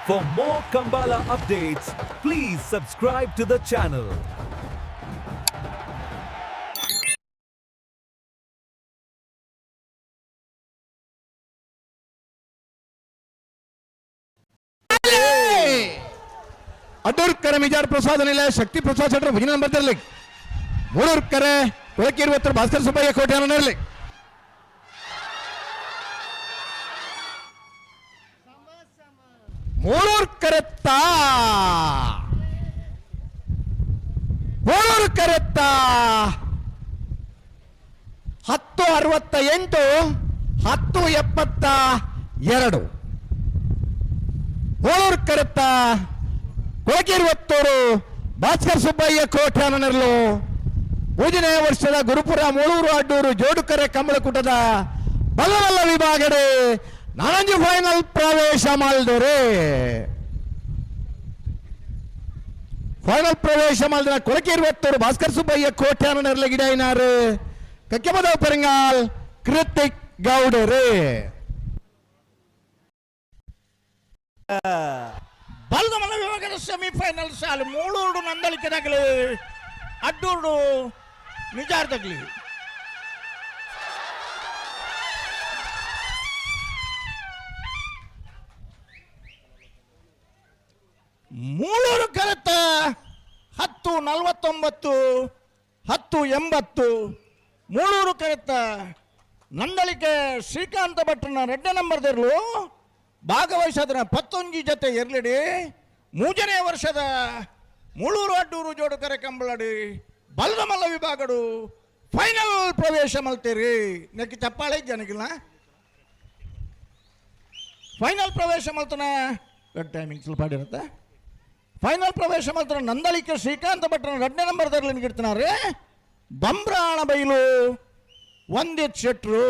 For more Kambala updates, please subscribe to the channel. ಅಡ್ಡೂರ್ಕರೆ Mijar ಪ್ರಸಾದ ನಿಲಯ ಶಕ್ತಿ Prasad centre ಭುಜನ number ಇರಲಿ. ಮೂರೂರ್ಕರೆ ಕೊಳಕೆ 20 ಭಾಸ್ಕರ್ ಸುಬ್ಬಯ್ಯ ಕೋಟೆ ಇರಲಿ. ಮೂರೂರ್ಕರೆತ್ತ 1068 1072 ಮೂರೂರ್ಕರೆತ್ತ ಕೊಳಕೆ 20 ಭಾಸ್ಕರ್ ಸುಬ್ಬಯ್ಯ ಕೋಟೆ ನೆರಳು 5ನೇ ವರ್ಷದ ಗುರುಪುರ ಮೂಳೂರು ಅಡ್ಡೂರು ಜೋಡುಕರೆ ಕಂಬಳಕೂಟದ ಬಲ್ಲವಲ್ಲ ವಿಭಾಗಡೆ ನಾನಂಜು ಫೈನಲ್ ಪ್ರವೇಶ ಮಾಡಿದರೆ ಫೈನಲ್ ಪ್ರವೇಶ ಮಾಡಿದ ಕೊಳಕೆ 20 ಭಾಸ್ಕರ್ ಸುಬ್ಬಯ್ಯ ಕೋಟೆ ನೆರಳು ಗಿಡೈನಾರು ಕಕ್ಕೆಮದ ಪೆರಿಂಗಾಲ್ ಕೃತಿಕ್ ಗೌಡರೇ ಬಲ್ಗಮನ ವಿಭಾಗದ ಸೆಮಿಫೈನಲ್ ಸಾಲು ಮೂಳೂರು ನಂದಳಿಕೆದಾಗಲಿ ಅಡ್ಡೂರು ನಿಜಾರ್ದಾಗಲಿ ಮೂಳೂರು ಕರೆತ 1049 1080 ಮೂಳೂರು ಕರೆತ ನಂದಳಿಕೆ ಶ್ರೀಕಾಂತ ಭಟ್ರನ 2ನೇ ನಂಬರ್ದಿರಲು ಭಾಗವಹಿಸೋದನ್ನ 11 ಜೊತೆ ಇರ್ಲಿಡಿ 3ನೇ ವರ್ಷದ ಮೂಳೂರು ಅಡ್ಡೂರು ಜೋಡುಕರೆ ಕಂಬಳಡಿ ಬಲ್ಗಮಲ್ಲ ವಿಭಾಗಡು ಫೈನಲ್ ಪ್ರವೇಶ ಮಲ್ತೀರಿ ನೆಕ್ಕಿ ಚಪ್ಪಾಳೆ ಜನಗಿಲ್ಲ ಫೈನಲ್ ಪ್ರವೇಶ ಮಲ್ತನ ಟೈಮಿಂಗ್ ಸ್ವಲ್ಪ ಇರುತ್ತೆ ಫೈನಲ್ ಪ್ರವೇಶ ಮಲ್ತನ ನಂದಳಿಕೆ ಶ್ರೀಕಾಂತ ಭಟ್ರನ 2ನೇ ನಂಬರ್ದಲ್ಲಿ ನಿಗಿಡ್ತಾನೆ ಬಂಬ್ರಾಣ ಬೈಲು ಒಂದಿತ್ ಶೆಟ್ರು